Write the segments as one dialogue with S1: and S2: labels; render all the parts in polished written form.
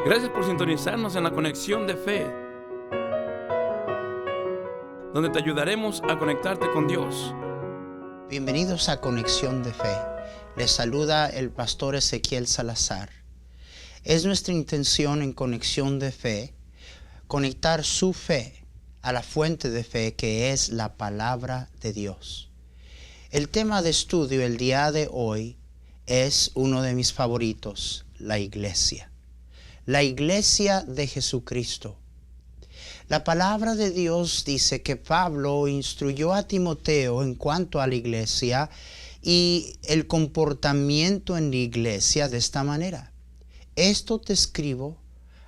S1: Gracias por sintonizarnos en la Conexión de Fe, donde te ayudaremos a conectarte con Dios.
S2: Bienvenidos a Conexión de Fe. Les saluda el pastor Ezequiel Salazar. Es nuestra intención en Conexión de Fe conectar su fe a la fuente de fe que es la palabra de Dios. El tema de estudio el día de hoy es uno de mis favoritos, la iglesia. La iglesia de Jesucristo. La palabra de Dios dice que Pablo instruyó a Timoteo en cuanto a la iglesia y el comportamiento en la iglesia de esta manera. Esto te escribo,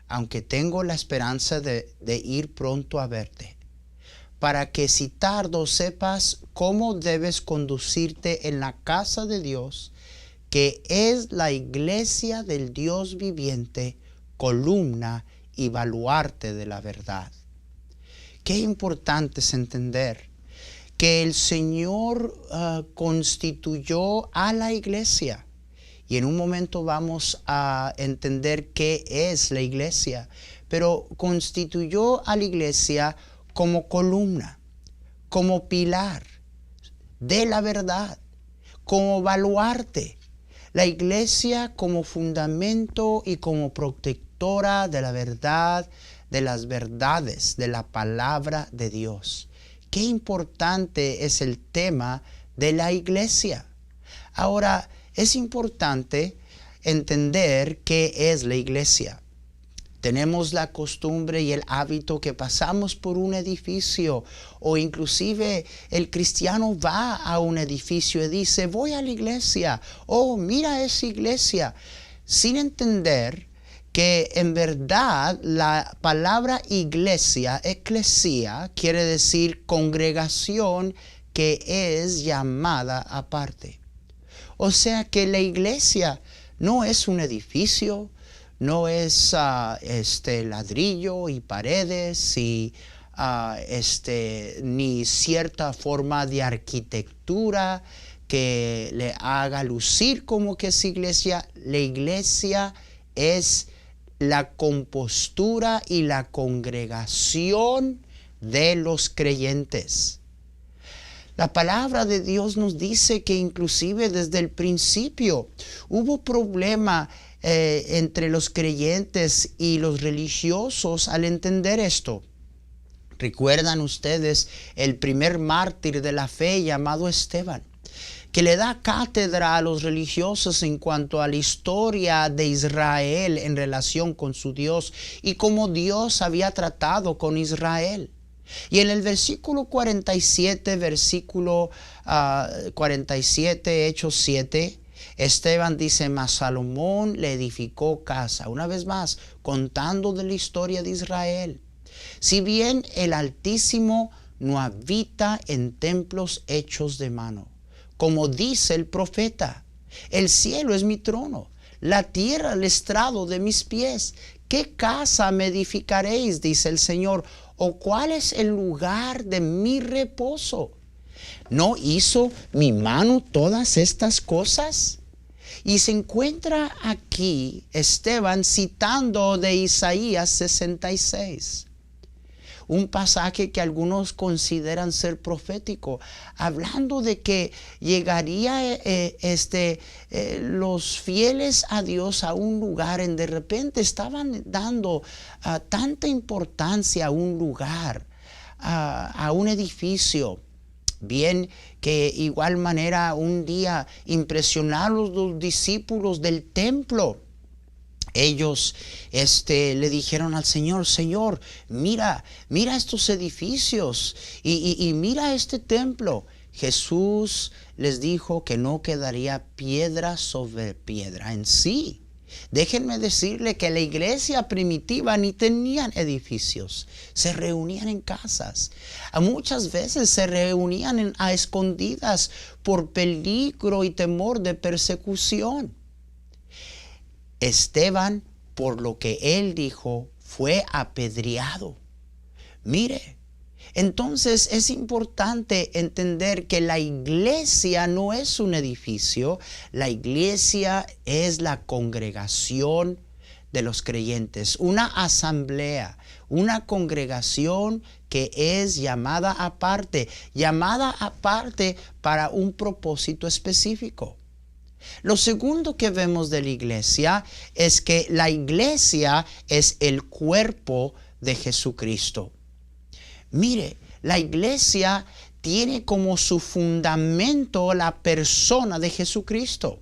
S2: aunque tengo la esperanza de ir pronto a verte, para que si tardo sepas cómo debes conducirte en la casa de Dios, que es la iglesia del Dios viviente, columna y baluarte de la verdad. Qué importante es entender que el Señor constituyó a la iglesia. Y en un momento vamos a entender qué es la iglesia. Pero constituyó a la iglesia como columna, como pilar de la verdad, como baluarte. La iglesia como fundamento y como protectora de la verdad, de las verdades, de la palabra de Dios. Qué importante es el tema de la iglesia. Ahora, es importante entender qué es la iglesia. Tenemos la costumbre y el hábito que pasamos por un edificio o inclusive el cristiano va a un edificio y dice, voy a la iglesia, oh, mira esa iglesia, sin entender que en verdad la palabra iglesia, eclesia, quiere decir congregación que es llamada aparte. O sea que la iglesia no es un edificio, no es ladrillo y paredes y ni cierta forma de arquitectura que le haga lucir como que es iglesia. La iglesia es la compostura y la congregación de los creyentes. La palabra de Dios nos dice que inclusive desde el principio hubo problema entre los creyentes y los religiosos al entender esto. ¿Recuerdan ustedes el primer mártir de la fe llamado Esteban, que le da cátedra a los religiosos en cuanto a la historia de Israel en relación con su Dios y cómo Dios había tratado con Israel? Y en el versículo 47, Hechos 7, Esteban dice, mas Salomón le edificó casa. Una vez más, contando de la historia de Israel. Si bien el Altísimo no habita en templos hechos de mano, como dice el profeta, el cielo es mi trono, la tierra el estrado de mis pies. ¿Qué casa me edificaréis? Dice el Señor. ¿O cuál es el lugar de mi reposo? ¿No hizo mi mano todas estas cosas? Y se encuentra aquí Esteban citando de Isaías 66. Un pasaje que algunos consideran ser profético, hablando de que llegaría los fieles a Dios a un lugar en de repente estaban dando tanta importancia a un lugar, a un edificio. Bien que igual manera un día impresionaron los discípulos del templo. Ellos le dijeron al Señor, Señor, mira estos edificios y mira este templo. Jesús les dijo que no quedaría piedra sobre piedra en sí. Déjenme decirle que la iglesia primitiva ni tenían edificios, se reunían en casas. Muchas veces se reunían a escondidas por peligro y temor de persecución. Esteban, por lo que él dijo, fue apedreado. Mire, entonces es importante entender que la iglesia no es un edificio, la iglesia es la congregación de los creyentes, una asamblea, una congregación que es llamada aparte para un propósito específico. Lo segundo que vemos de la iglesia es que la iglesia es el cuerpo de Jesucristo. Mire, la iglesia tiene como su fundamento la persona de Jesucristo.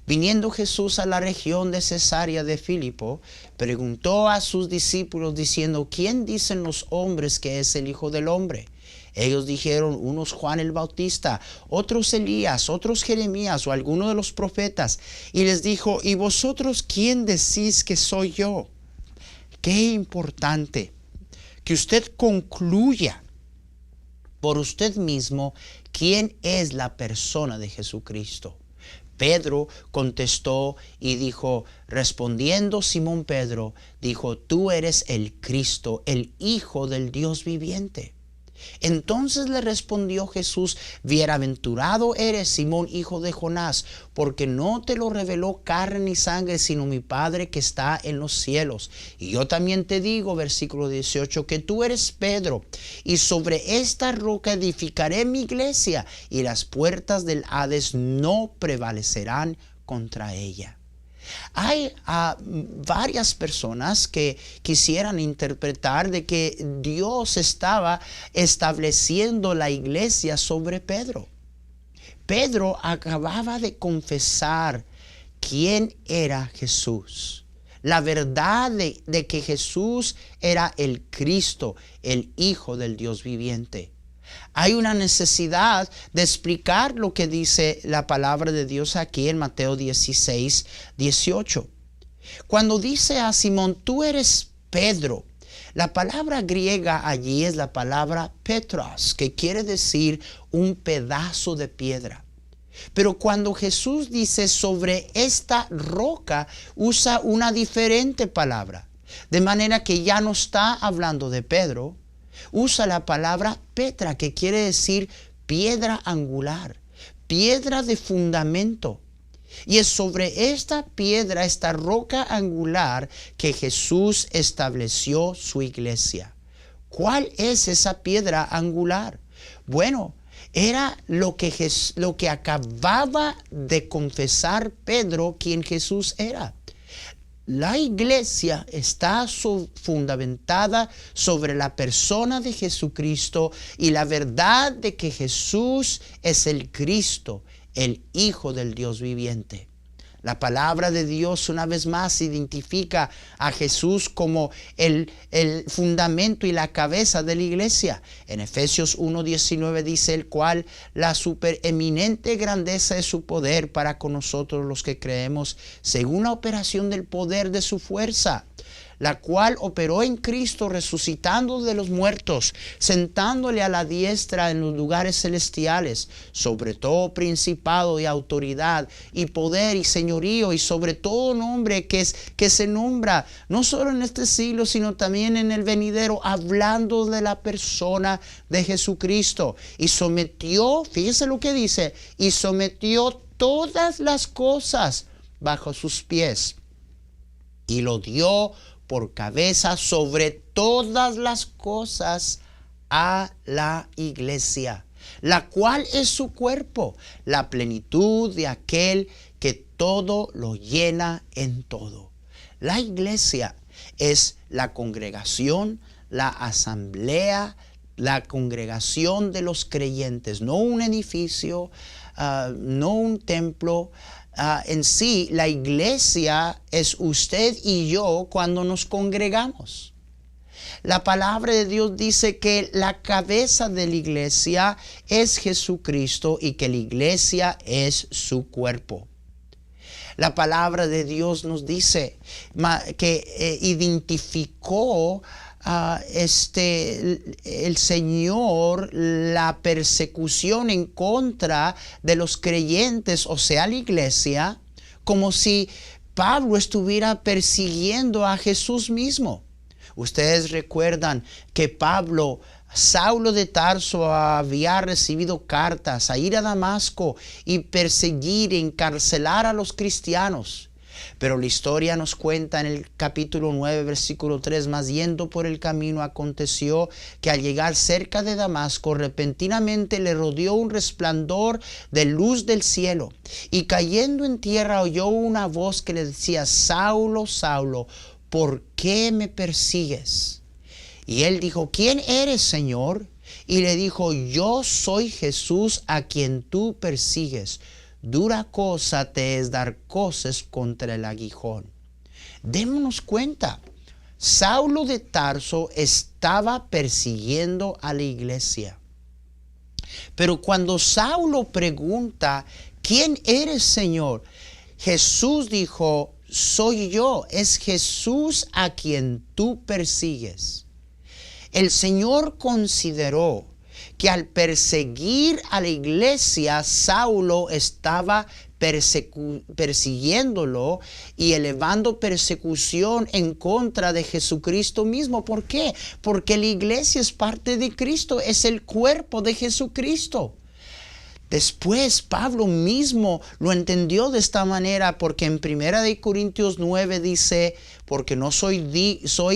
S2: Viniendo Jesús a la región de Cesarea de Filipo, preguntó a sus discípulos diciendo: ¿quién dicen los hombres que es el Hijo del Hombre? Ellos dijeron: unos Juan el Bautista, otros Elías, otros Jeremías o alguno de los profetas. Y les dijo: ¿y vosotros quién decís que soy yo? Qué importante que usted concluya por usted mismo quién es la persona de Jesucristo. Pedro contestó y dijo, respondiendo Simón Pedro, dijo: tú eres el Cristo, el Hijo del Dios viviente. Entonces le respondió Jesús: bienaventurado eres, Simón, hijo de Jonás, porque no te lo reveló carne ni sangre, sino mi Padre que está en los cielos. Y yo también te digo, versículo 18, que tú eres Pedro, y sobre esta roca edificaré mi iglesia, y las puertas del Hades no prevalecerán contra ella. Hay varias personas que quisieran interpretar de que Dios estaba estableciendo la iglesia sobre Pedro. Pedro acababa de confesar quién era Jesús. La verdad de que Jesús era el Cristo, el Hijo del Dios viviente. Hay una necesidad de explicar lo que dice la palabra de Dios aquí en Mateo 16, 18. Cuando dice a Simón: tú eres Pedro, la palabra griega allí es la palabra Petros, que quiere decir un pedazo de piedra. Pero cuando Jesús dice sobre esta roca, usa una diferente palabra. De manera que ya no está hablando de Pedro. Usa la palabra Petra, que quiere decir piedra angular, piedra de fundamento. Y es sobre esta piedra, esta roca angular, que Jesús estableció su iglesia. ¿Cuál es esa piedra angular? Bueno, era lo que acababa de confesar Pedro, quien Jesús era. La iglesia está fundamentada sobre la persona de Jesucristo y la verdad de que Jesús es el Cristo, el Hijo del Dios viviente. La palabra de Dios una vez más identifica a Jesús como el fundamento y la cabeza de la iglesia. En Efesios 1:19 dice: el cual la supereminente grandeza de su poder para con nosotros los que creemos, según la operación del poder de su fuerza, la cual operó en Cristo resucitando de los muertos, sentándole a la diestra en los lugares celestiales, sobre todo principado y autoridad y poder y señorío, y sobre todo nombre que se nombra no solo en este siglo, sino también en el venidero, hablando de la persona de Jesucristo. Y sometió, fíjese lo que dice, y sometió todas las cosas bajo sus pies, y lo dio por cabeza sobre todas las cosas a la iglesia, la cual es su cuerpo, la plenitud de aquel que todo lo llena en todo. La iglesia es la congregación, la asamblea, la congregación de los creyentes, no un edificio, no un templo. En sí, la iglesia es usted y yo cuando nos congregamos. La palabra de Dios dice que la cabeza de la iglesia es Jesucristo y que la iglesia es su cuerpo. La palabra de Dios nos dice que identificó el Señor la persecución en contra de los creyentes, o sea, la iglesia, como si Pablo estuviera persiguiendo a Jesús mismo. Ustedes recuerdan que Saulo de Tarso había recibido cartas a ir a Damasco y perseguir, encarcelar a los cristianos. Pero la historia nos cuenta en el capítulo 9, versículo 3, mas yendo por el camino aconteció que al llegar cerca de Damasco, repentinamente le rodeó un resplandor de luz del cielo. Y cayendo en tierra oyó una voz que le decía, Saulo, Saulo, ¿por qué me persigues? Y él dijo, ¿quién eres, Señor? Y le dijo, yo soy Jesús a quien tú persigues. Dura cosa te es dar coces contra el aguijón. Démonos cuenta, Saulo de Tarso estaba persiguiendo a la iglesia. Pero cuando Saulo pregunta, ¿quién eres, Señor? Jesús dijo, soy yo, es Jesús a quien tú persigues. El Señor consideró que al perseguir a la iglesia, Saulo estaba persiguiéndolo y elevando persecución en contra de Jesucristo mismo. ¿Por qué? Porque la iglesia es parte de Cristo, es el cuerpo de Jesucristo. Después Pablo mismo lo entendió de esta manera, porque en 1 Corintios 9 dice, porque no soy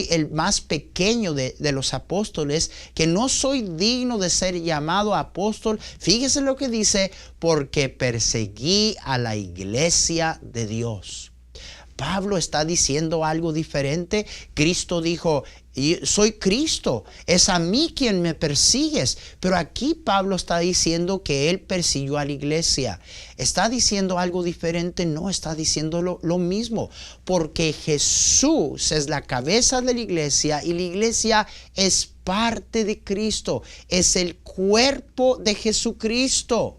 S2: el más pequeño de los apóstoles, que no soy digno de ser llamado apóstol. Fíjese lo que dice, porque perseguí a la iglesia de Dios. Pablo está diciendo algo diferente. Cristo dijo, soy Cristo, es a mí quien me persigues. Pero aquí Pablo está diciendo que él persiguió a la iglesia. ¿Está diciendo algo diferente? No, está diciendo lo mismo. Porque Jesús es la cabeza de la iglesia y la iglesia es parte de Cristo. Es el cuerpo de Jesucristo.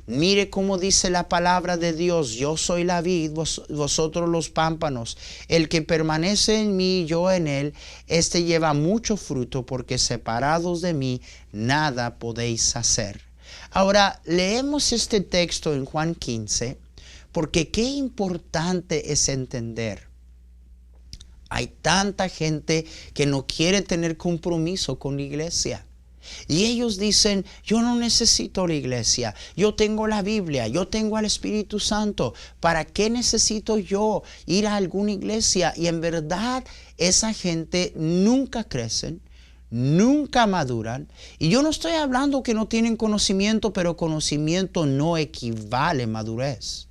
S2: Mire cómo dice la palabra de Dios, yo soy la vid, vosotros los pámpanos. El que permanece en mí, yo en él, este lleva mucho fruto, porque separados de mí, nada podéis hacer. Ahora, leemos este texto en Juan 15, porque qué importante es entender. Hay tanta gente que no quiere tener compromiso con la iglesia. Y ellos dicen, yo no necesito la iglesia, yo tengo la Biblia, yo tengo al Espíritu Santo, ¿para qué necesito yo ir a alguna iglesia? Y en verdad esa gente nunca crecen, nunca maduran. Y yo no estoy hablando que no tienen conocimiento, pero conocimiento no equivale a madurez.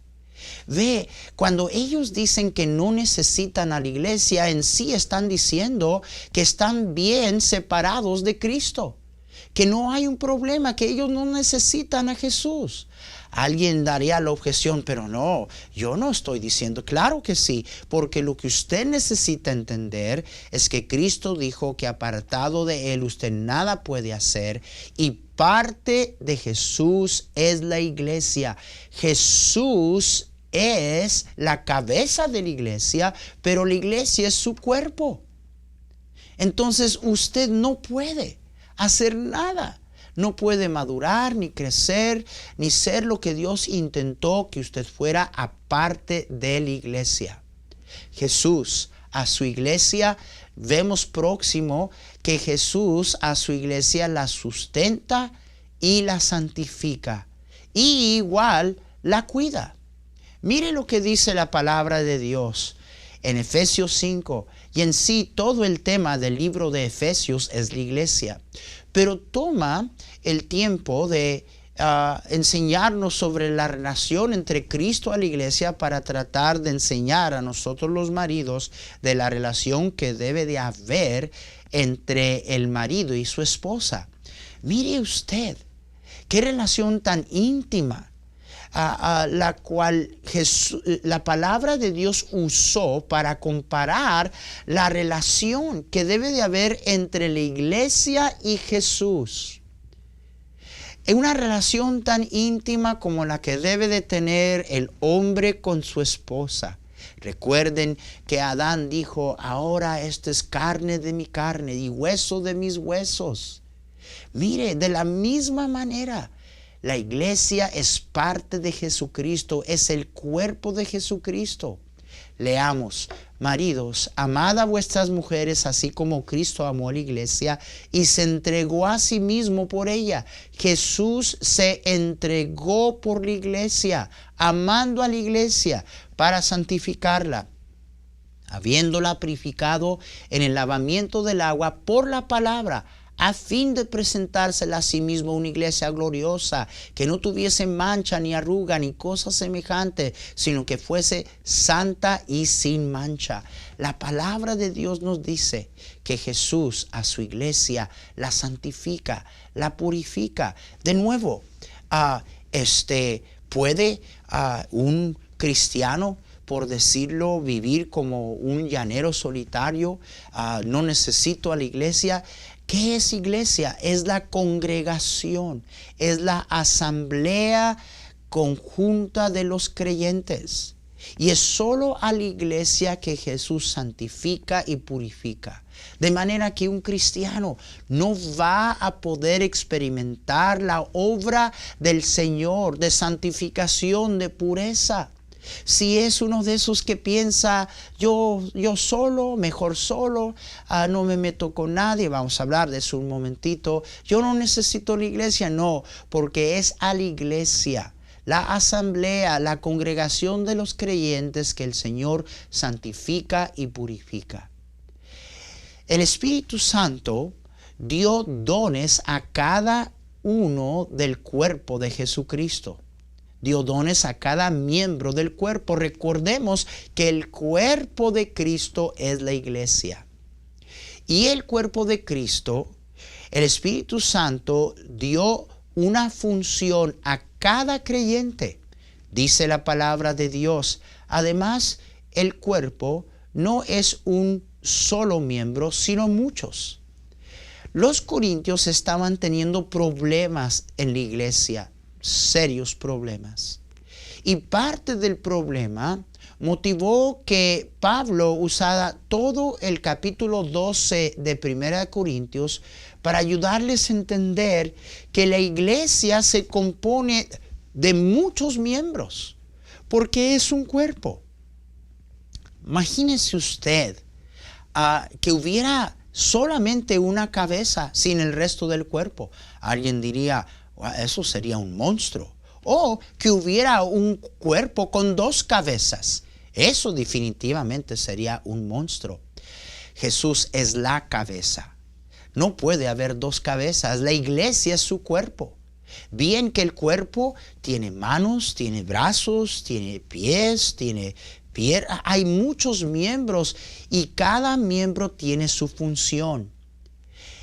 S2: Ve, cuando ellos dicen que no necesitan a la iglesia, en sí están diciendo que están bien separados de Cristo, que no hay un problema, que ellos no necesitan a Jesús. Alguien daría la objeción, pero no, yo no estoy diciendo. Claro que sí, porque lo que usted necesita entender es que Cristo dijo que apartado de Él usted nada puede hacer, y parte de Jesús es la iglesia. Jesús es la cabeza de la iglesia, pero la iglesia es su cuerpo. Entonces usted no puede hacer nada. No puede madurar, ni crecer, ni ser lo que Dios intentó que usted fuera aparte de la iglesia. Jesús a su iglesia, vemos próximo que Jesús a su iglesia la sustenta y la santifica. Y igual la cuida. Mire lo que dice la palabra de Dios en Efesios 5. Y en sí todo el tema del libro de Efesios es la iglesia. Pero toma el tiempo de enseñarnos sobre la relación entre Cristo y la iglesia para tratar de enseñar a nosotros los maridos de la relación que debe de haber entre el marido y su esposa. Mire usted, qué relación tan íntima. La cual la palabra de Dios usó para comparar la relación que debe de haber entre la iglesia y Jesús. Es una relación tan íntima como la que debe de tener el hombre con su esposa. Recuerden que Adán dijo, ahora esto es carne de mi carne y hueso de mis huesos. Mire, de la misma manera, la iglesia es parte de Jesucristo, es el cuerpo de Jesucristo. Leamos: maridos, amad a vuestras mujeres así como Cristo amó a la iglesia y se entregó a sí mismo por ella. Jesús se entregó por la iglesia, amando a la iglesia para santificarla, habiéndola purificado en el lavamiento del agua por la palabra, a fin de presentársela a sí mismo una iglesia gloriosa, que no tuviese mancha, ni arruga, ni cosa semejante, sino que fuese santa y sin mancha. La palabra de Dios nos dice que Jesús a su iglesia la santifica, la purifica. De nuevo, ¿puede un cristiano, por decirlo, vivir como un llanero solitario? No necesito a la iglesia. ¿Qué es iglesia? Es la congregación, es la asamblea conjunta de los creyentes. Y es solo a la iglesia que Jesús santifica y purifica. De manera que un cristiano no va a poder experimentar la obra del Señor de santificación, de pureza. Si es uno de esos que piensa, yo solo, mejor solo, no me meto con nadie, vamos a hablar de eso un momentito, yo no necesito la iglesia. No, porque es a la iglesia, la asamblea, la congregación de los creyentes, que el Señor santifica y purifica. El Espíritu Santo dio dones a cada uno del cuerpo de Jesucristo. Dio dones a cada miembro del cuerpo. Recordemos que el cuerpo de Cristo es la iglesia. Y el cuerpo de Cristo, el Espíritu Santo dio una función a cada creyente. Dice la palabra de Dios. Además, el cuerpo no es un solo miembro, sino muchos. Los corintios estaban teniendo problemas en la iglesia, serios problemas. Y parte del problema motivó que Pablo usara todo el capítulo 12 de 1 Corintios para ayudarles a entender que la iglesia se compone de muchos miembros, porque es un cuerpo. Imagínese usted que hubiera solamente una cabeza sin el resto del cuerpo. Alguien diría, eso sería un monstruo. O que hubiera un cuerpo con dos cabezas. Eso definitivamente sería un monstruo. Jesús es la cabeza. No puede haber dos cabezas. La iglesia es su cuerpo. Bien que el cuerpo tiene manos, tiene brazos, tiene pies, tiene piernas. Hay muchos miembros y cada miembro tiene su función.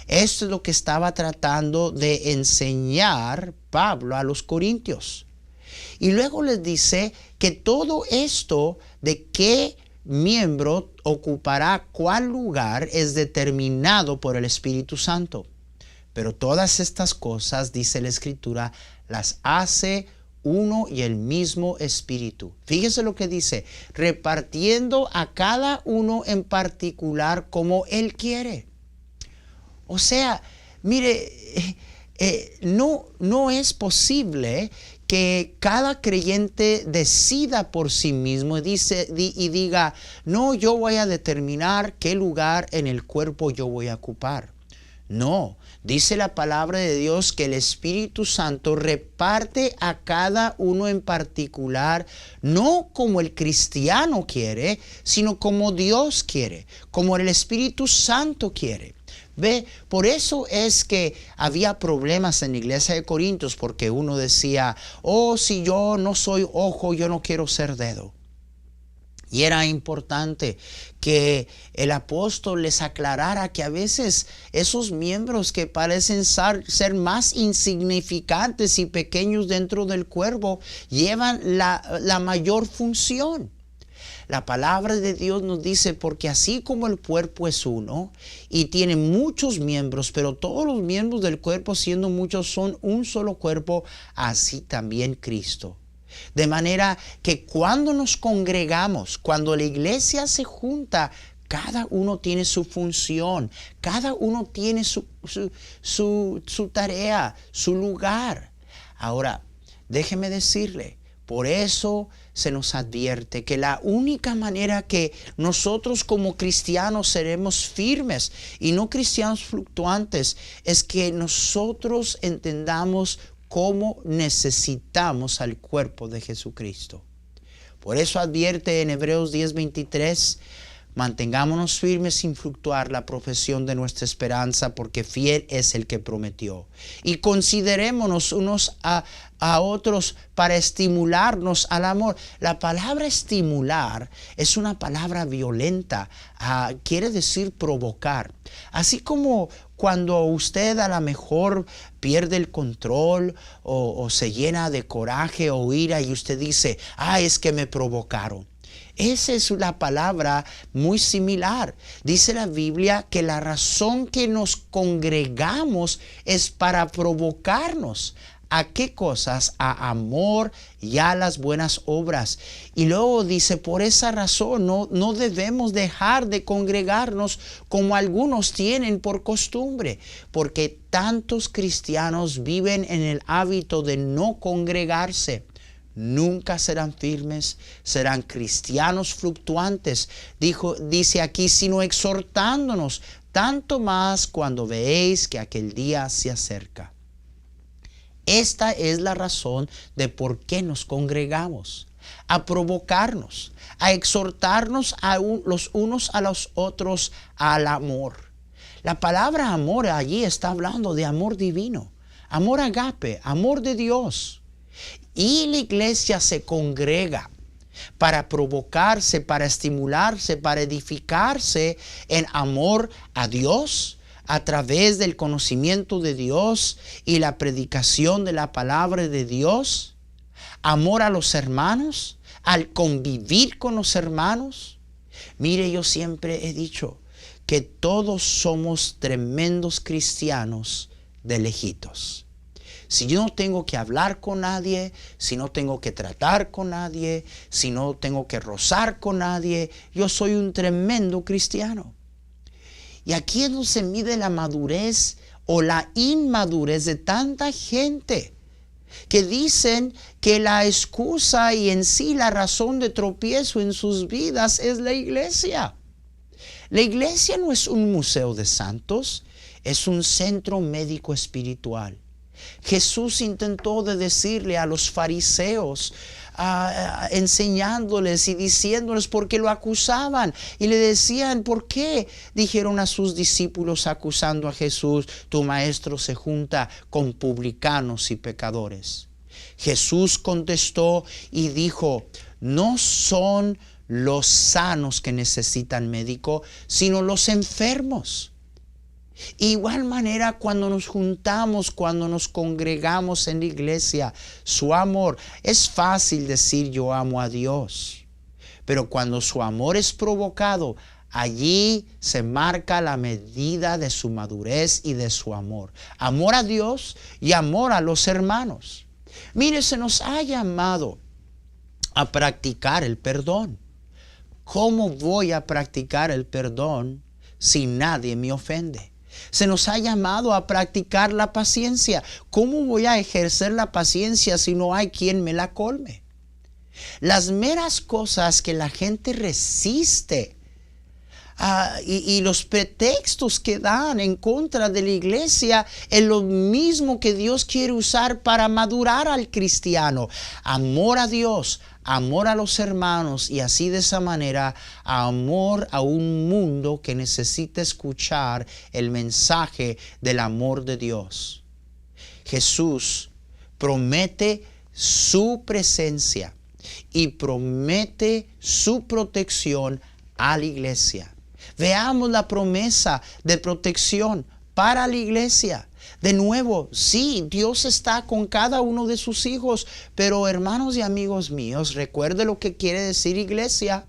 S2: Esto es lo que estaba tratando de enseñar Pablo a los corintios. Y luego les dice que todo esto de qué miembro ocupará cuál lugar es determinado por el Espíritu Santo. Pero todas estas cosas, dice la Escritura, las hace uno y el mismo Espíritu. Fíjese lo que dice, repartiendo a cada uno en particular como Él quiere. O sea, mire, no es posible que cada creyente decida por sí mismo y diga, no, yo voy a determinar qué lugar en el cuerpo yo voy a ocupar. No, dice la palabra de Dios que el Espíritu Santo reparte a cada uno en particular, no como el cristiano quiere, sino como Dios quiere, como el Espíritu Santo quiere. Ve, por eso es que había problemas en la iglesia de Corintios, porque uno decía, si yo no soy ojo, yo no quiero ser dedo. Y era importante que el apóstol les aclarara que a veces esos miembros que parecen ser más insignificantes y pequeños dentro del cuerpo llevan la mayor función. La palabra de Dios nos dice, porque así como el cuerpo es uno y tiene muchos miembros, pero todos los miembros del cuerpo, siendo muchos, son un solo cuerpo, así también Cristo. De manera que cuando nos congregamos, cuando la iglesia se junta, cada uno tiene su función, cada uno tiene su tarea, su lugar. Ahora, déjeme decirle, Por eso se nos advierte que la única manera que nosotros como cristianos seremos firmes y no cristianos fluctuantes es que nosotros entendamos cómo necesitamos al cuerpo de Jesucristo. Por eso advierte en Hebreos 10:23, mantengámonos firmes sin fluctuar la profesión de nuestra esperanza, porque fiel es el que prometió. Y considerémonos unos a otros para estimularnos al amor. La palabra estimular es una palabra violenta, quiere decir provocar. Así como cuando usted a lo mejor pierde el control o se llena de coraje o ira y usted dice, es que me provocaron. Esa es una palabra muy similar. Dice la Biblia que la razón que nos congregamos es para provocarnos. ¿A qué cosas? A amor y a las buenas obras. Y luego dice, por esa razón no debemos dejar de congregarnos como algunos tienen por costumbre, porque tantos cristianos viven en el hábito de no congregarse. Nunca serán firmes, serán cristianos fluctuantes. Dice aquí, sino exhortándonos, tanto más cuando veéis que aquel día se acerca. Esta es la razón de por qué nos congregamos, a provocarnos, a exhortarnos los unos a los otros al amor. La palabra amor allí está hablando de amor divino, amor agape, amor de Dios. Y la iglesia se congrega para provocarse, para estimularse, para edificarse en amor a Dios a través del conocimiento de Dios y la predicación de la palabra de Dios, amor a los hermanos, al convivir con los hermanos. Mire, yo siempre he dicho que todos somos tremendos cristianos de lejitos. Si yo no tengo que hablar con nadie, si no tengo que tratar con nadie, si no tengo que rozar con nadie, yo soy un tremendo cristiano. Y aquí es donde se mide la madurez o la inmadurez de tanta gente que dicen que la excusa y en sí la razón de tropiezo en sus vidas es la iglesia. La iglesia no es un museo de santos, es un centro médico espiritual. Jesús intentó de decirle a los fariseos, enseñándoles y diciéndoles porque lo acusaban y le decían, ¿por qué? Dijeron a sus discípulos acusando a Jesús, tu maestro se junta con publicanos y pecadores. Jesús contestó y dijo, no son los sanos que necesitan médico, sino los enfermos. Igual manera cuando nos juntamos, cuando nos congregamos en la iglesia, su amor, es fácil decir yo amo a Dios, pero cuando su amor es provocado, allí se marca la medida de su madurez y de su amor. Amor a Dios y amor a los hermanos. Mire, se nos ha llamado a practicar el perdón. ¿Cómo voy a practicar el perdón si nadie me ofende? Se nos ha llamado a practicar la paciencia. ¿Cómo voy a ejercer la paciencia si no hay quien me la colme? Las meras cosas que la gente resiste y los pretextos que dan en contra de la iglesia es lo mismo que Dios quiere usar para madurar al cristiano. Amor a Dios, amor a los hermanos y así de esa manera amor a un mundo que necesita escuchar el mensaje del amor de Dios. Jesús promete su presencia y promete su protección a la iglesia. Veamos la promesa de protección para la iglesia. De nuevo, sí, Dios está con cada uno de sus hijos, pero hermanos y amigos míos, recuerde lo que quiere decir iglesia.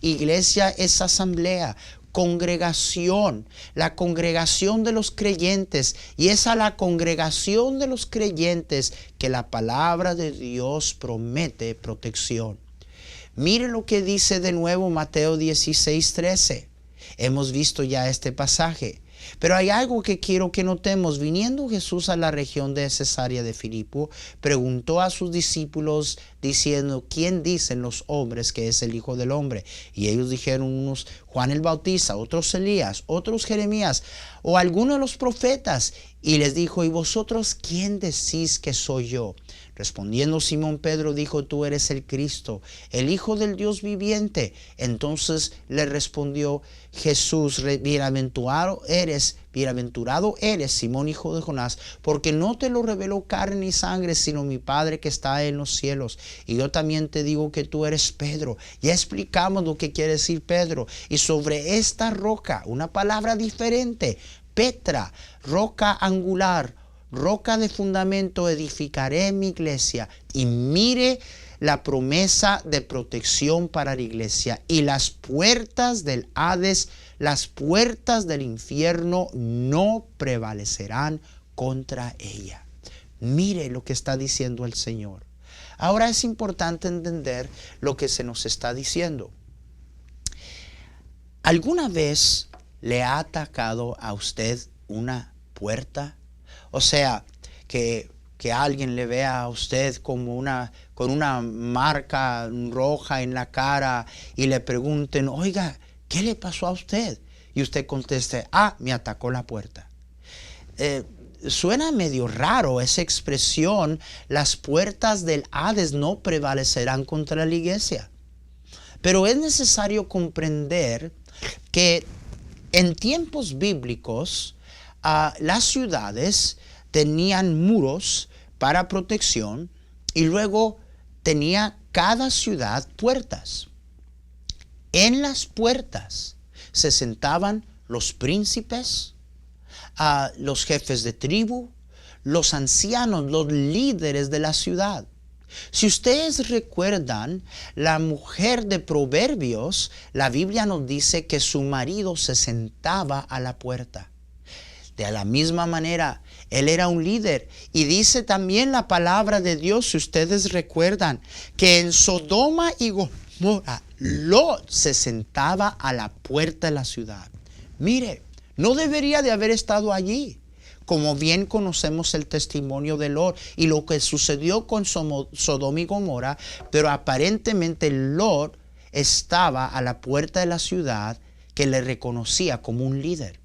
S2: Iglesia es asamblea, congregación, la congregación de los creyentes, y es a la congregación de los creyentes que la palabra de Dios promete protección. Mire lo que dice de nuevo Mateo 16:13. Hemos visto ya este pasaje. Pero hay algo que quiero que notemos. Viniendo Jesús a la región de Cesarea de Filipo, preguntó a sus discípulos diciendo: ¿quién dicen los hombres que es el Hijo del Hombre? Y ellos dijeron, unos Juan el Bautista, otros Elías, otros Jeremías o alguno de los profetas. Y les dijo: ¿y vosotros quién decís que soy yo? Respondiendo Simón Pedro dijo: tú eres el Cristo, el Hijo del Dios viviente. Entonces le respondió Jesús: bienaventurado eres, Simón, hijo de Jonás, porque no te lo reveló carne ni sangre, sino mi Padre que está en los cielos. Y yo también te digo que tú eres Pedro. Ya explicamos lo que quiere decir Pedro. Y sobre esta roca, una palabra diferente, Petra, roca angular, roca de fundamento, edificaré mi iglesia. Y mire la promesa de protección para la iglesia. Y las puertas del Hades, las puertas del infierno no prevalecerán contra ella. Mire lo que está diciendo el Señor. Ahora es importante entender lo que se nos está diciendo. ¿Alguna vez le ha atacado a usted una puerta? O sea, que alguien le vea a usted como con una marca roja en la cara y le pregunten: oiga, ¿qué le pasó a usted? Y usted conteste: me atacó la puerta. Suena medio raro esa expresión: las puertas del Hades no prevalecerán contra la iglesia. Pero es necesario comprender que en tiempos bíblicos las ciudades tenían muros para protección y luego tenía cada ciudad puertas. En las puertas se sentaban los príncipes, los jefes de tribu, los ancianos, los líderes de la ciudad. Si ustedes recuerdan, la mujer de Proverbios, la Biblia nos dice que su marido se sentaba a la puerta. De la misma manera, él era un líder. Y dice también la palabra de Dios, si ustedes recuerdan, que en Sodoma y Gomorra, Lot se sentaba a la puerta de la ciudad. Mire, no debería de haber estado allí. Como bien conocemos el testimonio de Lot y lo que sucedió con Sodoma y Gomorra, pero aparentemente Lot estaba a la puerta de la ciudad que le reconocía como un líder.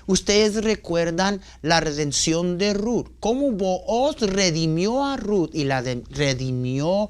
S2: Ustedes recuerdan la redención de Ruth, cómo Booz redimió a Ruth y la redimió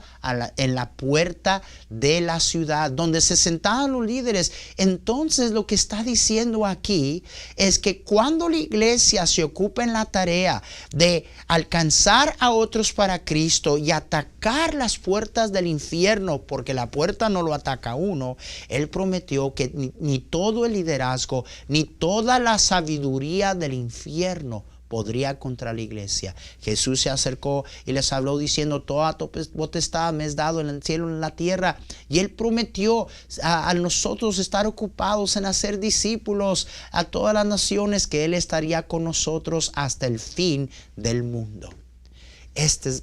S2: en la puerta de la ciudad donde se sentaban los líderes. Entonces lo que está diciendo aquí es que cuando la iglesia se ocupa en la tarea de alcanzar a otros para Cristo y atacar las puertas del infierno, porque la puerta no lo ataca a uno, Él prometió que ni todo el liderazgo, ni toda la sabiduría del infierno podría contra la iglesia. Jesús se acercó y les habló diciendo: toda potestad me es dado en el cielo y en la tierra. Y Él prometió a nosotros estar ocupados en hacer discípulos a todas las naciones, que Él estaría con nosotros hasta el fin del mundo. Esta es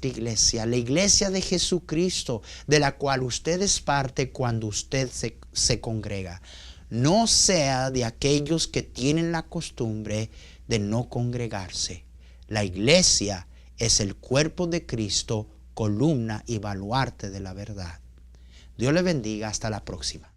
S2: la iglesia de Jesucristo, de la cual usted es parte cuando usted se congrega. No sea de aquellos que tienen la costumbre de no congregarse. La iglesia es el cuerpo de Cristo, columna y baluarte de la verdad. Dios le bendiga. Hasta la próxima.